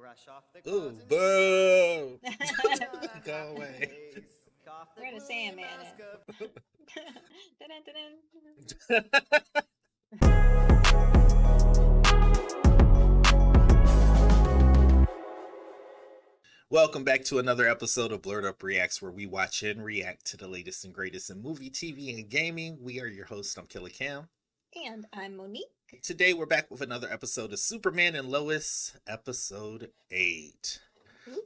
Ooh, boo! Go away. Where the Sandman at? Dun, dun, dun. Welcome back to another episode of Blerd Up Reacts, where we watch and react to the latest and greatest in movie, TV, and gaming. We are your hosts. I'm Killer Cam. And I'm Monique. Today, we're back with another episode of Superman and Lois, episode 8.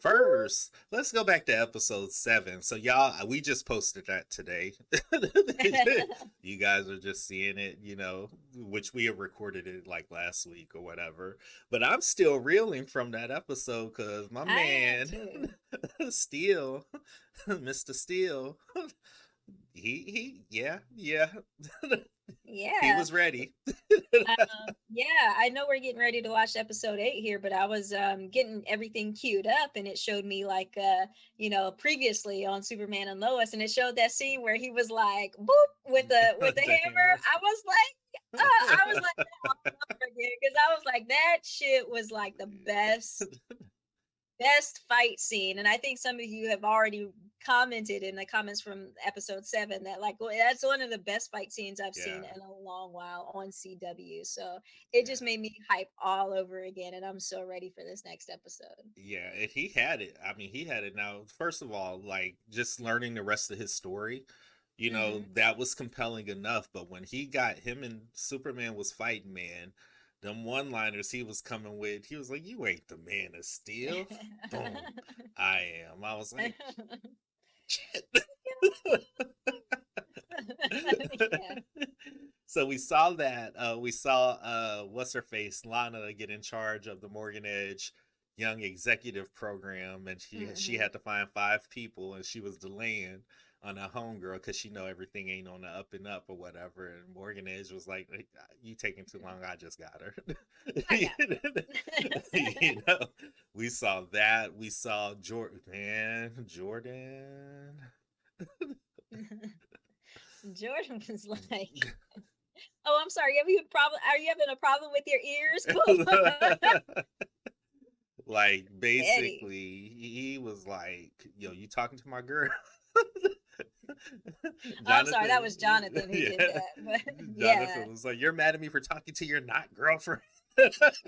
First, let's go back to episode 7. So, y'all, we just posted that today. You guys are just seeing it, which we have recorded it like last week or whatever. But I'm still reeling from that episode because my man, Steel, Mr. Steel, yeah. Yeah. He was ready. Yeah, I know we're getting ready to watch episode 8 here, but I was getting everything queued up and it showed me like previously on Superman and Lois, and it showed that scene where he was like boop with the hammer. I was like that all over again because I was like that shit was like the best fight scene. And I think some of you have already commented in the comments from episode 7 that that's one of the best fight scenes I've seen in a long while on CW. So it just made me hype all over again, and I'm so ready for this next episode. Yeah, and he had it. I mean, he had it. Now, first of all, like just learning the rest of his story, that was compelling enough. But when him and Superman was fighting, man, them one-liners he was coming with, he was like, "You ain't the Man of Steel." Boom, I am. I was like, shit. So we saw that. We saw what's her face, Lana, get in charge of the Morgan Edge Young Executive Program, and she had to find 5 people, and she was delaying on a homegirl because she know everything ain't on the up and up or whatever. And Morgan Edge was like, hey, "You taking too long. I just got her." We saw that. We saw Jordan. Jordan was like, "Oh, I'm sorry. Are you having a problem with your ears?" Like basically, he was like, "Yo, you talking to my girl?" I'm sorry, that was Jonathan who did that. But Jonathan was like, "You're mad at me for talking to your not girlfriend."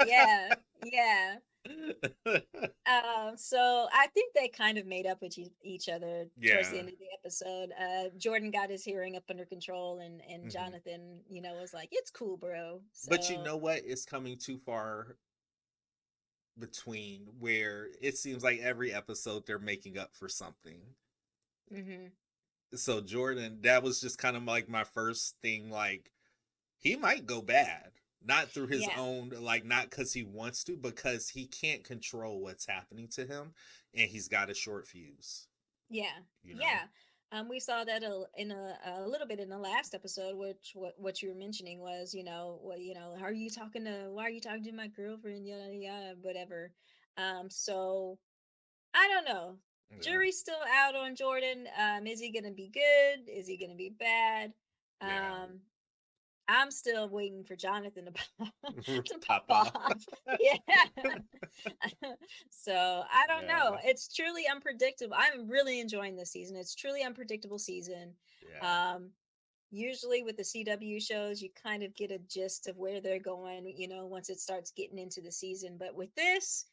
yeah. So I think they kind of made up with each other towards the end of the episode. Jordan got his hearing up under control, and Jonathan, was like, "It's cool, bro." So... But you know what? It's coming too far between where it seems like every episode they're making up for something. So Jordan, that was just kind of like my first thing. Like, he might go bad. Not through his own, like, not because he wants to, because he can't control what's happening to him, and he's got a short fuse. Yeah. We saw that in a little bit in the last episode, which what you were mentioning was, why are you talking to my girlfriend, yada yada, whatever. So I don't know. Jury's still out on Jordan. Is he gonna be good? Is he gonna be bad? I'm still waiting for Jonathan to pop off. Yeah. So I don't know. It's truly unpredictable. I'm really enjoying this season. It's truly unpredictable season. Usually with the CW shows, you kind of get a gist of where they're going, once it starts getting into the season. But with this,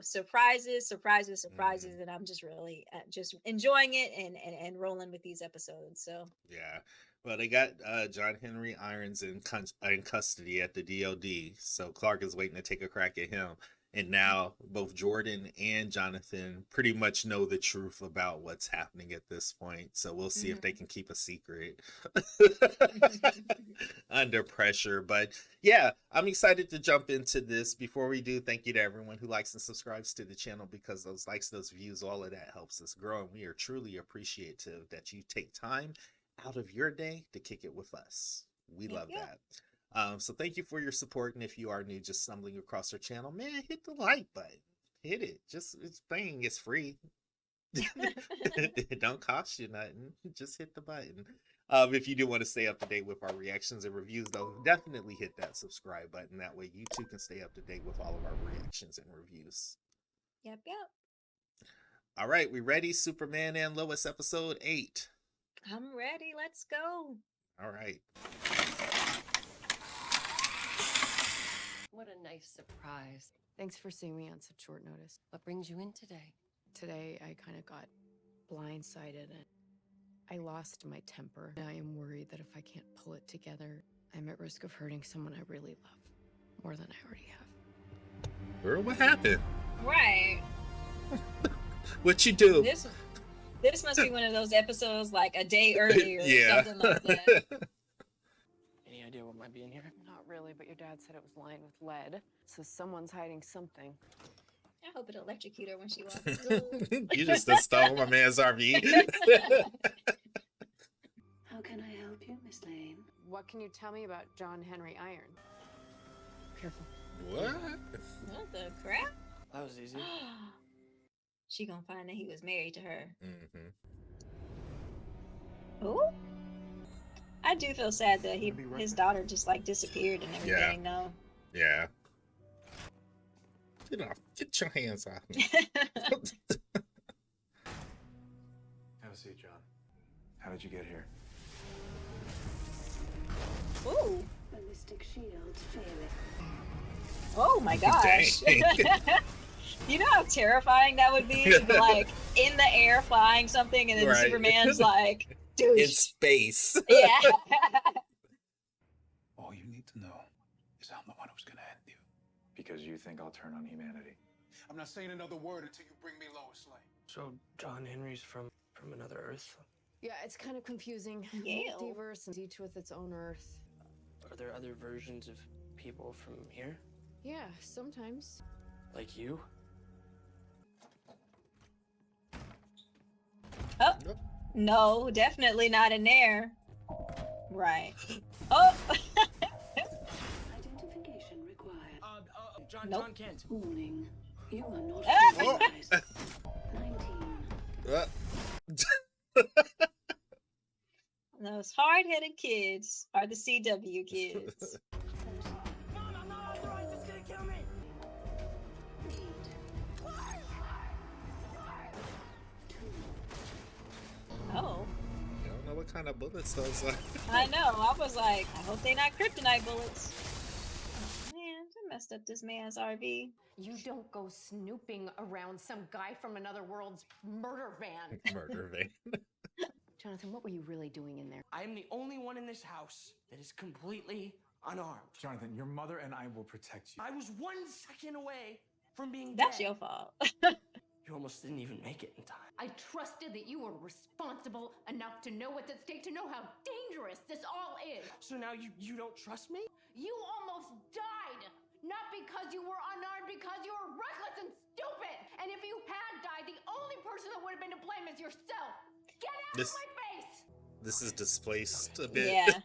surprises, and I'm just really just enjoying it and rolling with these episodes. So well, they got John Henry Irons in custody at the DOD, so Clark is waiting to take a crack at him. And now both Jordan and Jonathan pretty much know the truth about what's happening at this point. So we'll see if they can keep a secret under pressure. But yeah, I'm excited to jump into this. Before we do, thank you to everyone who likes and subscribes to the channel, because those likes, those views, all of that helps us grow. And we are truly appreciative that you take time out of your day to kick it with us. We love that. So thank you for your support. And if you are new, just stumbling across our channel, man, hit the like button. Hit it. It's free. It don't cost you nothing. Just hit the button. If you do want to stay up to date with our reactions and reviews, though, definitely hit that subscribe button. That way you too can stay up to date with all of our reactions and reviews. Yep. All right, we ready? Superman and Lois episode 8. I'm ready. Let's go. All right. What a nice surprise. Thanks for seeing me on such short notice. What brings you in today? Today, I kind of got blindsided and I lost my temper. I am worried that if I can't pull it together, I'm at risk of hurting someone I really love more than I already have. Girl, what happened? Right. What you do? This must be one of those episodes like a day earlier or something like that. Any idea what might be in here? Not really, but your dad said it was lined with lead, so someone's hiding something. I hope it electrocute her when she walks through. You just stole my man's RV. How can I help you, Miss Lane? What can you tell me about John Henry Iron? Careful. What? What the crap? That was easy. She gonna find that he was married to her. Mm-hmm. Who? I do feel sad that his daughter just like disappeared and everything. Yeah. No. Yeah. Get your hands off me. Have a seat, John. How did you get here? Ooh. Ballistic shields failing. Oh my gosh. Dang. You know how terrifying that would be to be like in the air flying something and then Right. Superman's like, dude. In space. Yeah. All you need to know is I'm the one who's gonna end you. Because you think I'll turn on humanity. I'm not saying another word until you bring me Lois Lane. So John Henry's from another Earth. Yeah, it's kind of confusing. Yale. Multiverse and each with its own Earth. Are there other versions of people from here? Yeah, sometimes. Like you? Oh, no, definitely not in there. Right. Oh. Identification required. John Nope. John Kent. Warning. You are not Ah! authorized. 19. Those hard-headed kids are the CW kids. 30. Mom, I'm not authorized. It's gonna kill me. 8. 2. Oh, I don't know what kind of bullets those are. I know. I was like, I hope they not kryptonite bullets. Oh, man, I messed up this man's RV. You don't go snooping around some guy from another world's murder van. Murder vein. Jonathan, what were you really doing in there? I am the only one in this house that is completely unarmed. Jonathan, your mother and I will protect you. I was 1 second away from being That's dead. your fault. You almost didn't even make it in time. I trusted that you were responsible enough to know what's at stake, to know how dangerous this all is. So now you don't trust me? You almost died! Not because you were unarmed, because you were reckless and stupid! And if you had died, the only person that would have been to blame is yourself! Get out This- of my face! This is displaced a bit. Yeah.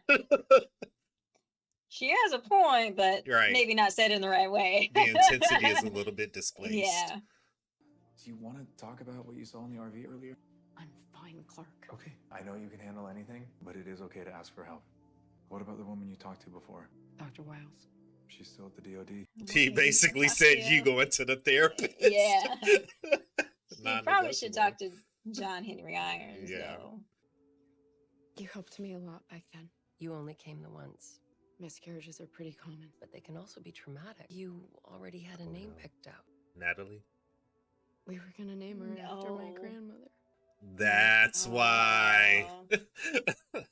She has a point, but Right. maybe not said in the right way. The intensity is a little bit displaced. Yeah. Do you want to talk about what you saw in the RV earlier? I'm fine, Clark. Okay. I know you can handle anything, but it is okay to ask for help. What about the woman you talked to before? Dr. Wiles. She's still at the DOD. He basically said you going to the therapist. Yeah. You probably Non-negotiable. should talk to John Henry Irons, Yeah. though. You helped me a lot back then. You only came the once, Miscarriages are pretty common. but they can also be traumatic. You already had a name picked out. Natalie. We were gonna name her after my No. grandmother. That's why. Oh.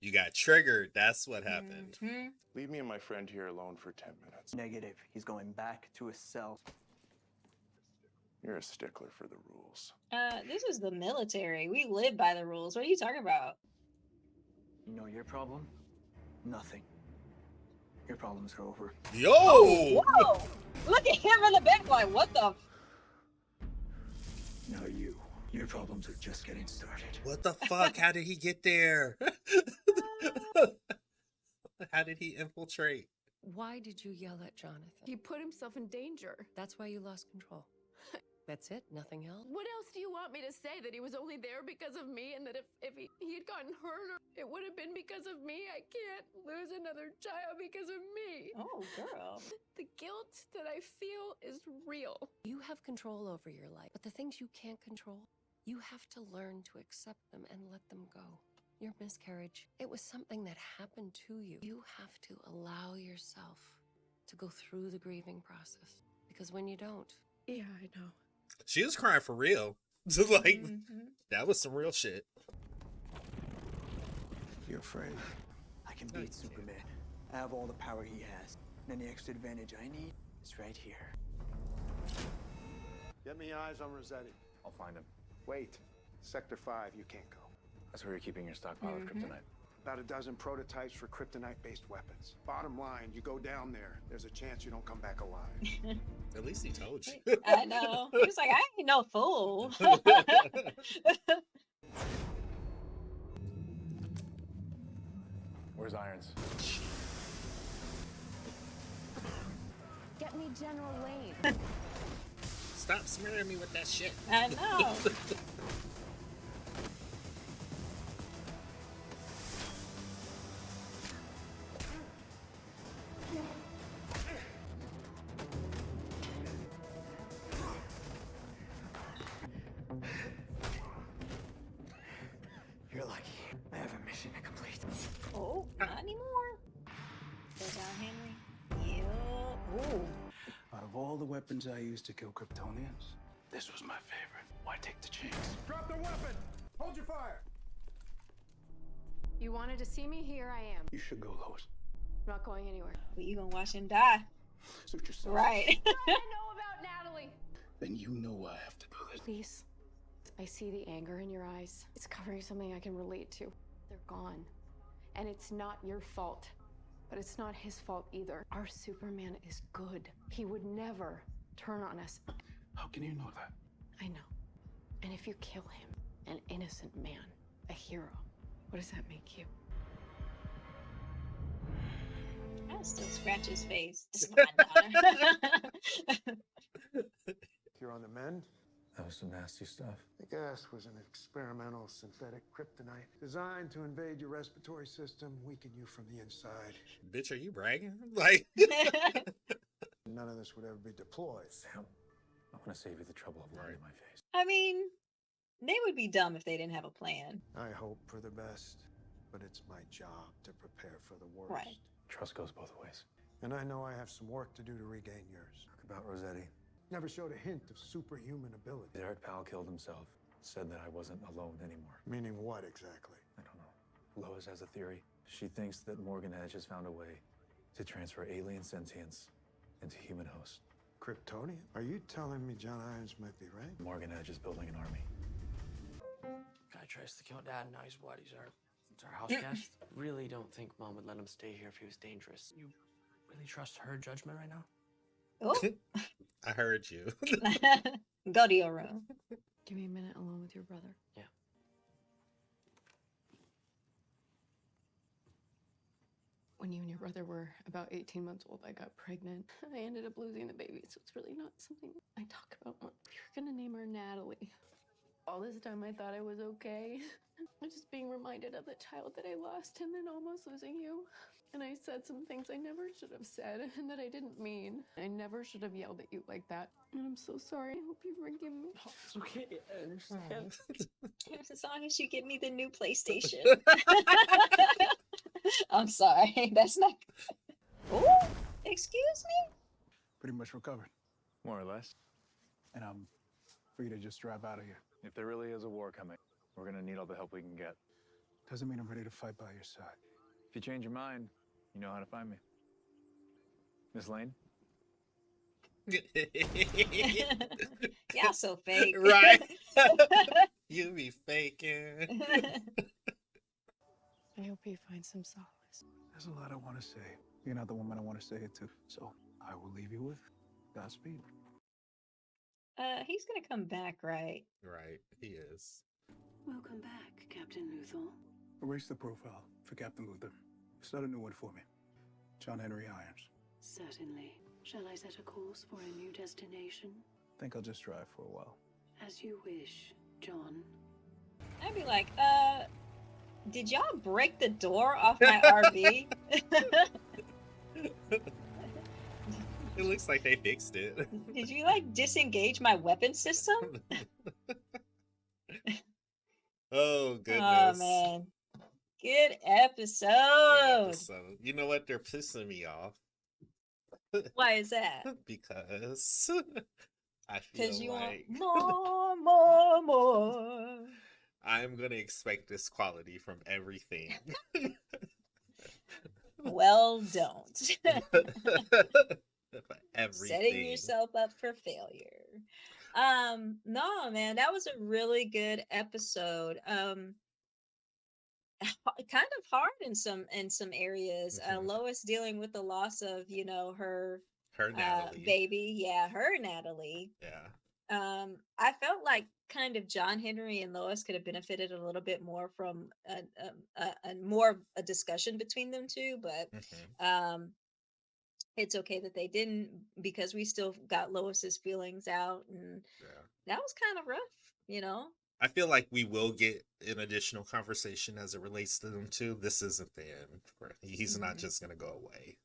You got triggered. That's what happened. Mhm. Leave me and my friend here alone for 10 minutes. Negative. He's going back to his cell. You're a stickler for the rules. This is the military. We live by the rules. What are you talking about? You know your problem? Nothing. Your problems are over. Yo! Whoa! Look at him in the back. Like, what the? Now your problems are just getting started. What the fuck? How did he get there? How did he infiltrate? Why did you yell at Jonathan? He put himself in danger. That's why you lost control. That's it? Nothing else? What else do you want me to say? That he was only there because of me, and that if he had gotten hurt, or it would have been because of me? I can't lose another child because of me. Oh, girl. The guilt that I feel is real. You have control over your life, but the things you can't control, you have to learn to accept them and let them go. Your miscarriage, it was something that happened to you. You have to allow yourself to go through the grieving process, because when you don't... Yeah, I know. She was crying for real. So, like, that was some real shit. You're afraid? I can beat Superman. I have all the power he has. And any extra advantage I need is right here. Get me eyes on Rossetti. I'll find him. Wait. Sector 5, you can't go. That's where you're keeping your stockpile of kryptonite. About a dozen prototypes for kryptonite-based weapons. Bottom line, you go down there, there's a chance you don't come back alive. At least he told you. I know. He was like, I ain't no fool. Where's Irons? Get me General Lane. Stop smearing me with that shit. I know. You're lucky. I have a mission to complete. Oh, not anymore. Go down, Henry. Yup. Ooh. Out of all the weapons I used to kill Kryptonians, this was my favorite. Why take the chance? Drop the weapon! Hold your fire! You wanted to see me? Here I am. You should go, Lois. I'm not going anywhere. But you gonna watch him die. Suit yourself. Right. I know about Natalie. Then you know I have to do this. Please. I see the anger in your eyes. It's covering something I can relate to. They're gone. And it's not your fault. But it's not his fault either. Our Superman is good. He would never turn on us. How can you know that? I know. And if you kill him, an innocent man, a hero, what does that make you? I still scratch his face. Just my daughter. You're on the mend? That was some nasty stuff. The gas was an experimental synthetic kryptonite designed to invade your respiratory system, weaken you from the inside. Bitch, are you bragging? Like, None of this would ever be deployed. Sam, I want to save you the trouble of lying to my face. I mean, they would be dumb if they didn't have a plan. I hope for the best, but it's my job to prepare for the worst. Right. Trust goes both ways. And I know I have some work to do to regain yours. Talk about Rossetti. Never showed a hint of superhuman ability. Derek Powell killed himself. Said that I wasn't alone anymore. Meaning what exactly? I don't know. Lois has a theory. She thinks that Morgan Edge has found a way to transfer alien sentience into human hosts. Kryptonian? Are you telling me John Irons might be right? Morgan Edge is building an army. Guy tries to kill Dad, and now he's what? He's our house guest? Really don't think Mom would let him stay here if he was dangerous. You really trust her judgment right now? Oh. I heard you. Go to your room. Give me a minute alone with your brother. Yeah. When you and your brother were about 18 months old, I got pregnant. I ended up losing the baby, so it's really not something I talk about much. We were gonna name her Natalie. All this time I thought I was okay. I'm just being reminded of the child that I lost and then almost losing you. And I said some things I never should have said and that I didn't mean. I never should have yelled at you like that. And I'm so sorry. I hope you forgive me. Oh, it's okay. I understand. As long as you get me the new PlayStation. I'm sorry. That's not. Oh, excuse me? Pretty much recovered. More or less. And I'm free to just drive out of here. If there really is a war coming, we're gonna need all the help we can get. Doesn't mean I'm ready to fight by your side. If you change your mind, you know how to find me. Miss Lane? Yeah, so fake. Right. You be faking. I hope you find some solace. There's a lot I want to say. You're not the woman I want to say it to. So I will leave you with Godspeed. He's gonna come back, right? Right, he is. Welcome back, Captain Luthor. Erase the profile for Captain Luthor. Start a new one for me. John Henry Irons. Certainly. Shall I set a course for a new destination? think I'll just drive for a while. As you wish, John. I'd be like, did y'all break the door off my RV? It looks like they fixed it. Did you like disengage my weapon system? Oh goodness. Oh man. Good episode. You know what? They're pissing me off. Why is that? Because I Because feel you like want more. I'm gonna expect this quality from everything. Well, don't. Everything. Setting yourself up for failure. No, man, that was a really good episode. Kind of hard in some areas. Lois dealing with the loss of, her Natalie. baby. Yeah, her Natalie. Yeah. I felt like kind of John Henry and Lois could have benefited a little bit more from a discussion between them two, but it's okay that they didn't, because we still got Lois's feelings out, and that was kind of rough, I feel like we will get an additional conversation as it relates to them too. This isn't the end. He's not just gonna go away,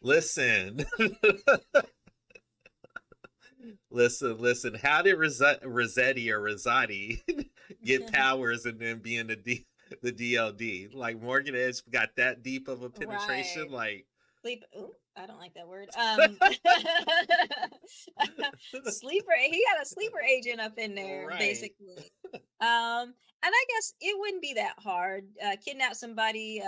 Listen. Listen. How did Rossetti get powers and then be in the DLD? Like, Morgan Edge got that deep of a penetration, like sleep. Ooh, I don't like that word. Sleeper. He got a sleeper agent up in there, basically. And I guess it wouldn't be that hard. Kidnap somebody,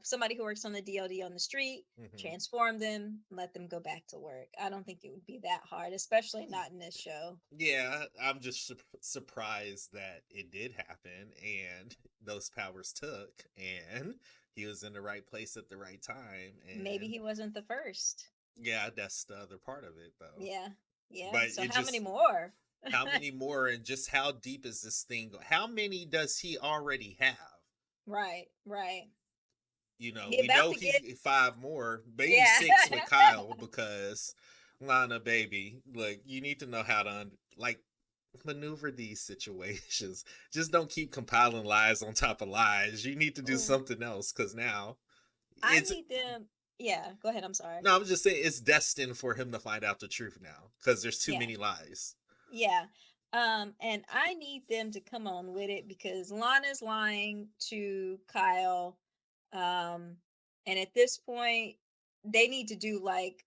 somebody who works on the DLD on the street, transform them, let them go back to work. I don't think it would be that hard, especially not in this show. Yeah, I'm just surprised that it did happen and those powers took, and he was in the right place at the right time. And maybe he wasn't the first. Yeah, that's the other part of it, though. Yeah. But so how many more? How many more, and just how deep is this thing? How many does he already have? Right. We know he's 5 more, maybe 6 with Kyle, because Lana, baby, like, you need to know how to maneuver these situations. Just don't keep compiling lies on top of lies. You need to do something else, because now I need them. Yeah, go ahead. I'm sorry. No, I'm just saying it's destined for him to find out the truth now, because there's too many lies. Yeah. And I need them to come on with it, because Lana's lying to Kyle. And at this point, they need to do like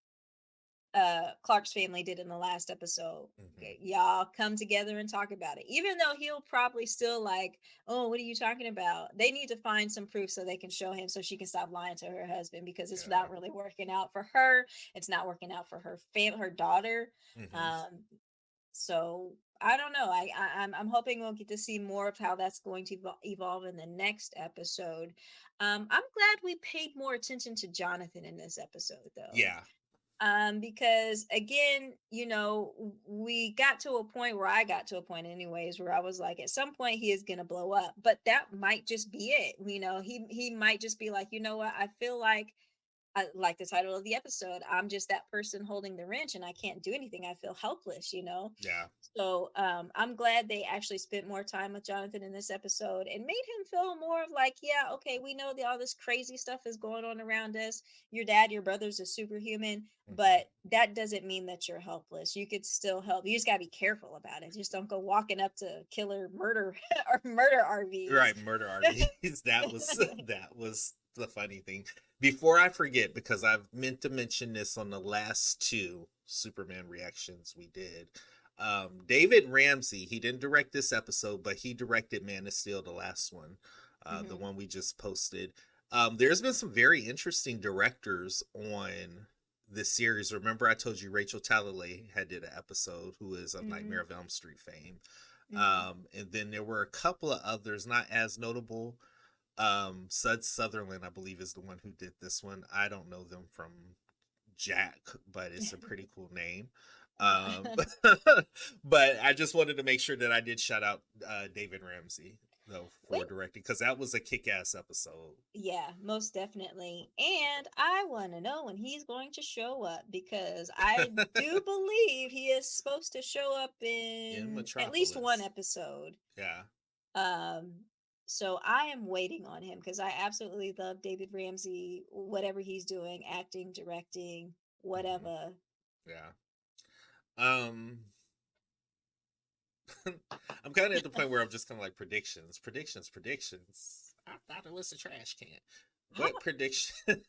Clark's family did in the last episode. Okay, y'all come together and talk about it. Even though he'll probably still like, oh, what are you talking about? They need to find some proof so they can show him, so she can stop lying to her husband, because it's not really working out for her. It's not working out for her her daughter. So I don't know. I'm hoping we'll get to see more of how that's going to evolve in the next episode. I'm glad we paid more attention to Jonathan in this episode, though. Yeah. Because again, we got to a point where I got to a point anyways, where I was like, at some point he is going to blow up, but that might just be it. He might just be like, you know what? I feel like the title of the episode, I'm just that person holding the wrench and I can't do anything. I feel helpless, Yeah. So I'm glad they actually spent more time with Jonathan in this episode and made him feel more of like, yeah, okay, we know that all this crazy stuff is going on around us. Your dad, your brother's a superhuman, but that doesn't mean that you're helpless. You could still help. You just gotta be careful about it. Just don't go walking up to killer murder or murder RVs. Right, murder RVs. that was the funny thing. Before I forget, because I've meant to mention this on the last 2 Superman reactions we did. David Ramsey, he didn't direct this episode, but he directed Man of Steel, the last one, the one we just posted. There's been some very interesting directors on this series. Remember I told you Rachel Talalay had did an episode, who is of Nightmare of Elm Street fame. And then there were a couple of others, not as notable. Sutherland, I believe, is the one who did this one. I don't know them from Jack, but it's a pretty cool name. But I just wanted to make sure that I did shout out David Ramsey. though, for directing, because that was a kick-ass episode. Yeah, most definitely. And I want to know when he's going to show up, because I do believe he is supposed to show up in at least one Metropolis. episode. Yeah. So I am waiting on him because I absolutely love David Ramsey, whatever he's doing, acting, directing, whatever. Yeah. I'm kind of at the point where I'm just kind of like predictions. I thought it was a trash can. What prediction?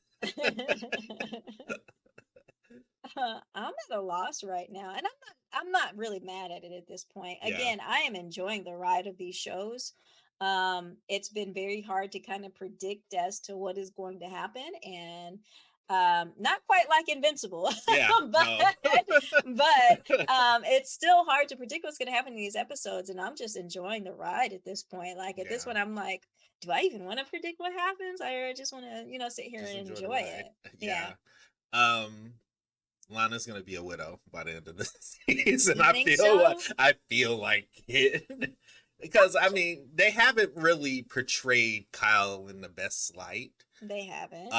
I'm at a loss right now, and I'm not really mad at it at this point. Yeah. Again, I am enjoying the ride of these shows. It's been very hard to kind of predict as to what is going to happen, and not quite like Invincible. Yeah, but it's still hard to predict what's going to happen in these episodes, and I'm just enjoying the ride at this point. Like at this one, I'm like, do I even want to predict what happens? I just want to, sit here and enjoy it. Yeah. Lana's gonna be a widow by the end of the season. You think so? I feel like it. Because I mean, they haven't really portrayed Kyle in the best light. They haven't.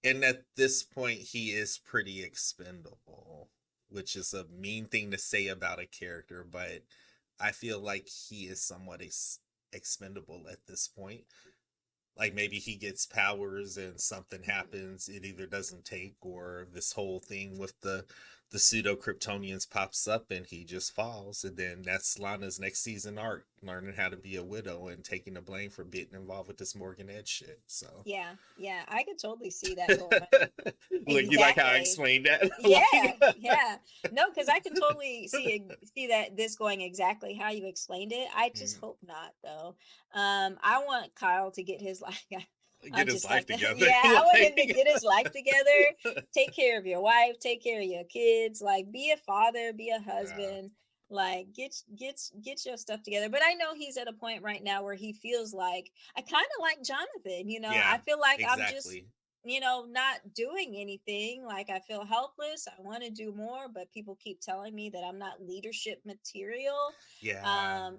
And at this point, he is pretty expendable, which is a mean thing to say about a character, but I feel like he is somewhat expendable at this point. Like maybe he gets powers and something happens, it either doesn't take, or this whole thing with the pseudo Kryptonians pops up and he just falls, and then that's Lana's next season arc, learning how to be a widow and taking the blame for getting involved with this Morgan Edge shit. So yeah, I could totally see that going. Look, you like how I explained that? Yeah. No, because I can totally see that this going exactly how you explained it. I just hope not, though. I want Kyle to get his life. Get his life together. Yeah, I want him to get his life together. Take care of your wife. Take care of your kids. Like, be a father. Be a husband. Like, get your stuff together. But I know he's at a point right now where he feels like, I kind of like Jonathan. I feel like I'm just not doing anything. Like, I feel helpless. I want to do more, but people keep telling me that I'm not leadership material. Yeah.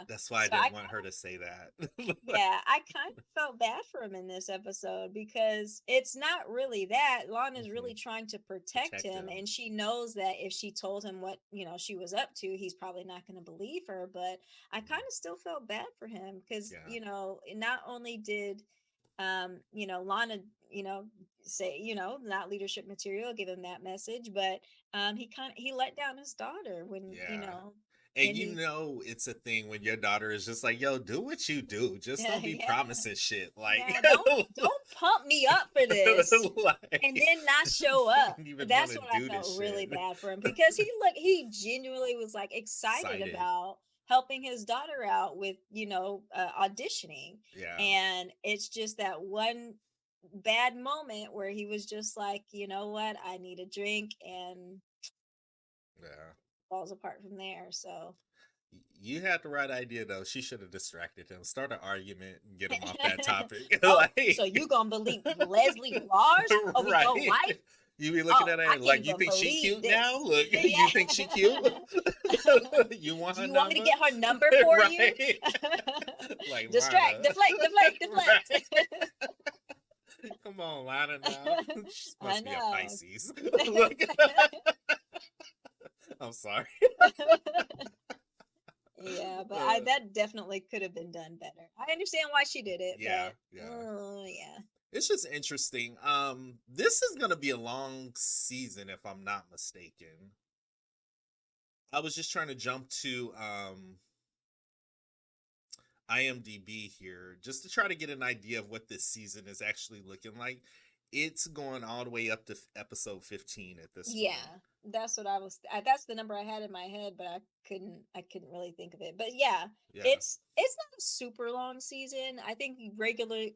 That's why I didn't want her to say that. Yeah, I kind of felt bad for him in this episode because it's not really that. Lana's really trying to protect him, and she knows that if she told him what, she was up to, he's probably not going to believe her. But I kind of still felt bad for him because, not only did Lana, say, not leadership material, give him that message, but he let down his daughter when, And it's a thing when your daughter is just like, yo, do what you do. Just don't be promising shit. Like, don't pump me up for this and then not show up. That's what I felt really bad for him, because he genuinely was like excited about helping his daughter out with, auditioning. Yeah. And it's just that one bad moment where he was just like, you know what, I need a drink, and falls apart from there. So you had the right idea, though. She should have distracted him, start an argument, and get him off that topic. So you gonna believe Leslie Lars over your wife? You be looking at her like, you think she cute now? Look, you think she cute? You want her number? You want me to get her number for you? Like, deflect. Come on, Lana, now. She's supposed to be a Pisces. I'm sorry. Yeah, but that definitely could have been done better. I understand why she did it. Yeah. It's just interesting. This is gonna be a long season, if I'm not mistaken. I was just trying to jump to IMDb here just to try to get an idea of what this season is actually looking like. It's going all the way up to episode 15 at this point. That's what that's the number I had in my head, but I couldn't really think of it. But it's not a super long season. I think regularly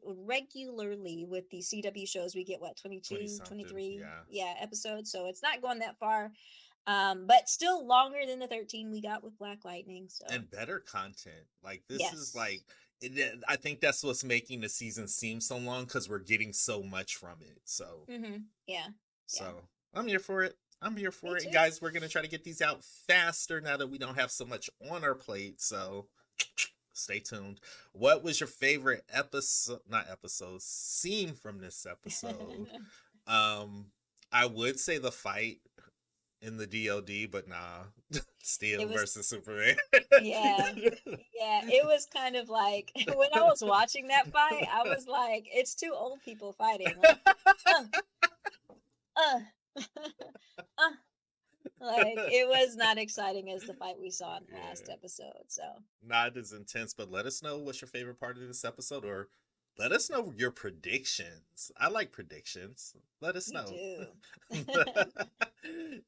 with the CW shows we get 22, 23 episodes, so it's not going that far. But still longer than the 13 we got with Black Lightning. So, and better content. Like, this is like, I think that's what's making the season seem so long, because we're getting so much from it. So I'm here for it. Me too. Guys, we're gonna try to get these out faster now that we don't have so much on our plate. So Stay tuned. What was your favorite episode, not episode, scene from this episode? I would say the fight in the DOD, but nah. Steel versus Superman. Yeah. Yeah. It was kind of like when I was watching that fight, I was like, it's two old people fighting. Like, like it was not exciting as the fight we saw in the last episode. So not as intense, but let us know what's your favorite part of this episode, or let us know your predictions. I like predictions. Let us know.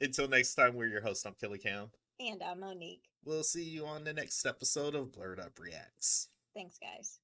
Until next time, we're your host. I'm Kelly Cam. And I'm Monique. We'll see you on the next episode of Blerd Up Reacts. Thanks, guys.